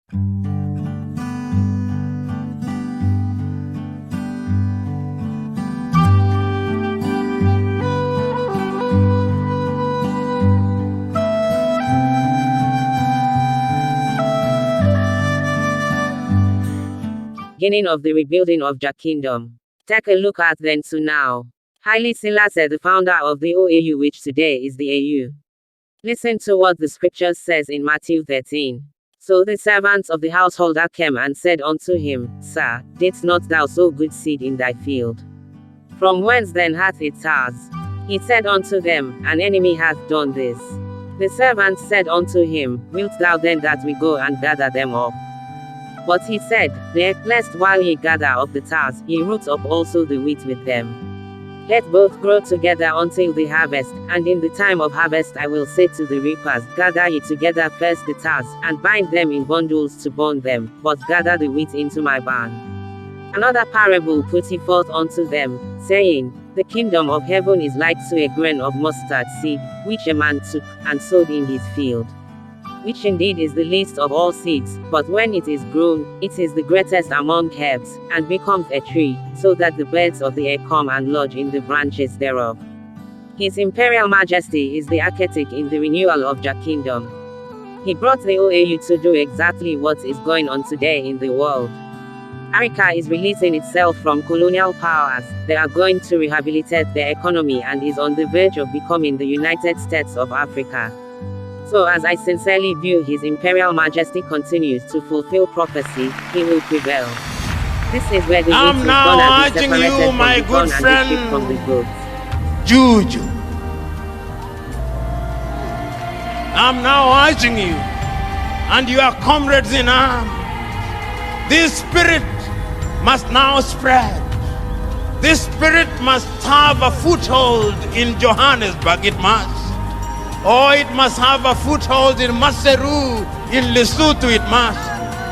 Beginning of the rebuilding of Jah Kingdom. Take a look at then to now. Haile Selassie, the founder of the OAU, which today is the AU. Listen to what the scripture says in Matthew 13. So the servants of the householder came and said unto him, Sir, didst not thou sow good seed in thy field? From whence then hath it tares? He said unto them, An enemy hath done this. The servants said unto him, Wilt thou then that we go and gather them up? But he said, Nay, lest while ye gather up the tares, ye root up also the wheat with them. Let both grow together until the harvest, and in the time of harvest I will say to the reapers, Gather ye together first the tares, and bind them in bundles to burn them, but gather the wheat into my barn. Another parable put he forth unto them, saying, The kingdom of heaven is like to a grain of mustard seed, which a man took, and sowed in his field. Which indeed is the least of all seeds, but when it is grown, it is the greatest among herbs, and becomes a tree, so that the birds of the air come and lodge in the branches thereof. His Imperial Majesty is the architect in the renewal of Jah Kingdom. He brought the OAU to do exactly what is going on today in the world. Africa is releasing itself from colonial powers. They are going to rehabilitate their economy and is on the verge of becoming the United States of Africa. So as I sincerely view His Imperial Majesty continues to fulfill prophecy, he will prevail. This is where the wheat is gonna be separated you, from my the good corn and the friend, sheep from the goats. Juju. I'm now urging you and your comrades in arms. This spirit must now spread. This spirit must have a foothold in Johannesburg. It must. Or it must have a foothold in Maseru, in Lesotho it must.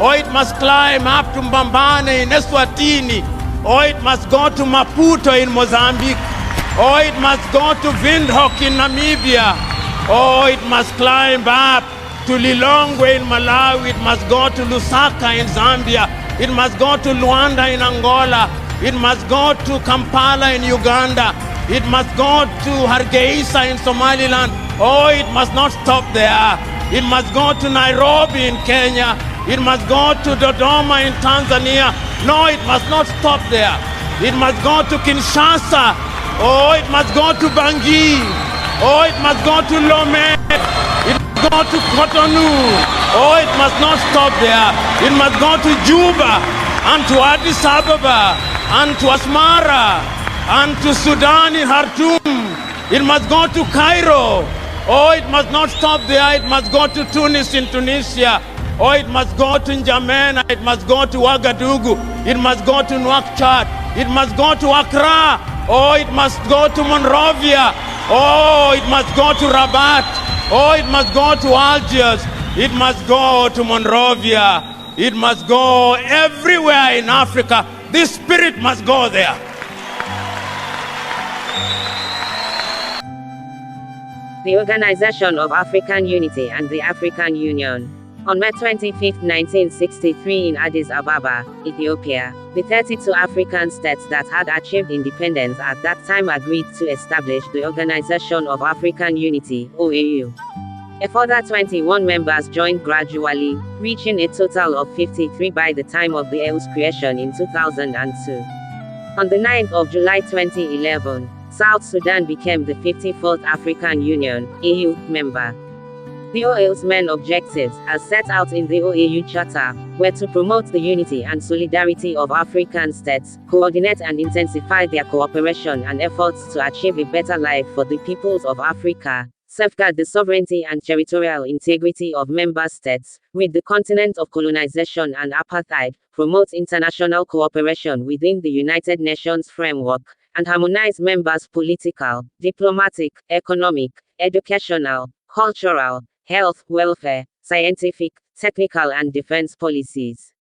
Or it must climb up to Mbambane in Eswatini. Or it must go to Maputo in Mozambique. Or it must go to Windhoek in Namibia. Or it must climb up to Lilongwe in Malawi. It must go to Lusaka in Zambia. It must go to Luanda in Angola. It must go to Kampala in Uganda. It must go to Hargeisa in Somaliland. Oh, it must not stop there. It must go to Nairobi in Kenya. It must go to Dodoma in Tanzania. No, it must not stop there. It must go to Kinshasa. Oh, it must go to Bangui. Oh, it must go to Lomé. It must go to Cotonou. Oh, it must not stop there. It must go to Juba and to Addis Ababa and to Asmara and to Sudan in Khartoum. It must go to Cairo. Oh, it must not stop there. It must go to Tunis in Tunisia. Oh, it must go to N'Djamena. It must go to Ouagadougou. It must go to Nouakchott. It must go to Accra. Oh, it must go to Monrovia. Oh, it must go to Rabat. Oh, it must go to Algiers. It must go to Monrovia. It must go everywhere in Africa. This spirit must go there. The Organization of African Unity and the African Union. On May 25, 1963 in Addis Ababa, Ethiopia, the 32 African states that had achieved independence at that time agreed to establish the Organization of African Unity, OAU. A further 21 members joined gradually, reaching a total of 53 by the time of the AU's creation in 2002. On the 9th of July 2011, South Sudan became the 54th African Union, AU, member. The OAU's main objectives, as set out in the OAU Charter, were to promote the unity and solidarity of African states, coordinate and intensify their cooperation and efforts to achieve a better life for the peoples of Africa, safeguard the sovereignty and territorial integrity of member states, rid the continent of colonization and apartheid, promote international cooperation within the United Nations framework, and harmonize members' political, diplomatic, economic, educational, cultural, health, welfare, scientific, technical and defense policies.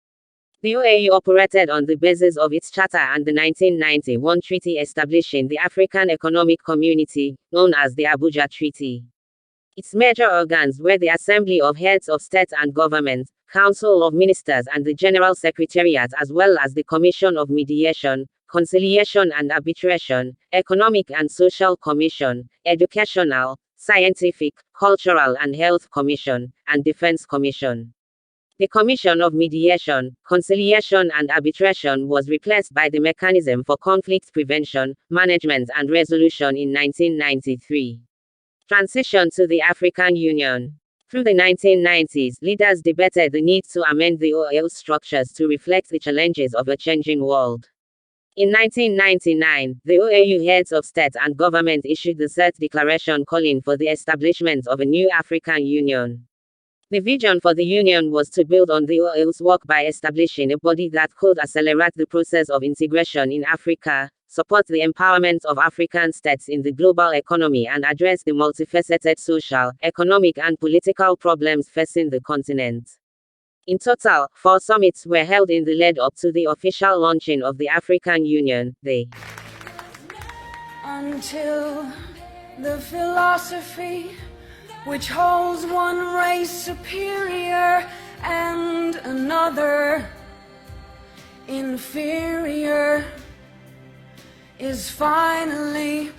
The OAU operated on the basis of its charter and the 1991 treaty establishing the African Economic Community, known as the Abuja Treaty. Its major organs were the Assembly of Heads of State and Government, Council of Ministers and the General Secretariat, as well as the Commission of Mediation, Conciliation and Arbitration, Economic and Social Commission, Educational, Scientific, Cultural and Health Commission, and Defense Commission. The Commission of Mediation, Conciliation and Arbitration was replaced by the Mechanism for Conflict Prevention, Management and Resolution in 1993. Transition to the African Union. Through the 1990s, leaders debated the need to amend the OAU's structures to reflect the challenges of a changing world. In 1999, the OAU heads of state and government issued the Third Declaration calling for the establishment of a new African Union. The vision for the Union was to build on the OAU's work by establishing a body that could accelerate the process of integration in Africa, support the empowerment of African states in the global economy, and address the multifaceted social, economic, and political problems facing the continent. In total, 4 summits were held in the lead up to the official launching of the African Union. Until the philosophy which holds one race superior and another inferior is finally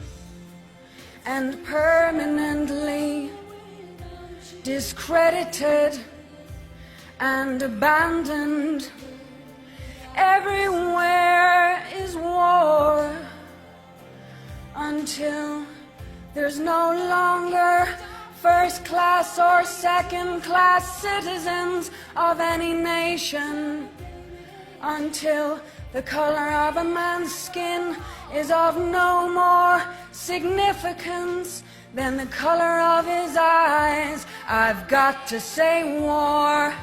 and permanently discredited and abandoned. Everywhere is war until there's no longer first class or second class citizens of any nation, until the color of a man's skin is of no more significance than the color of his eyes. I've got to say war.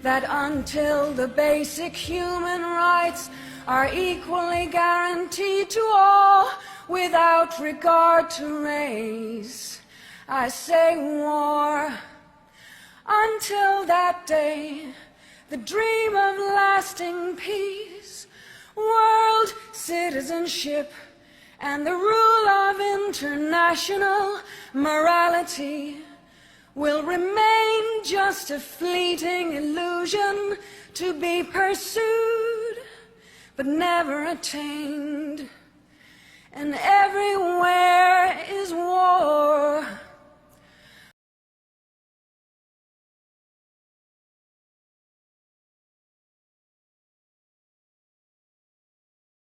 That until the basic human rights are equally guaranteed to all without regard to race, I say war. Until that day, the dream of lasting peace, world citizenship, and the rule of international morality will remain just a fleeting illusion to be pursued but never attained. And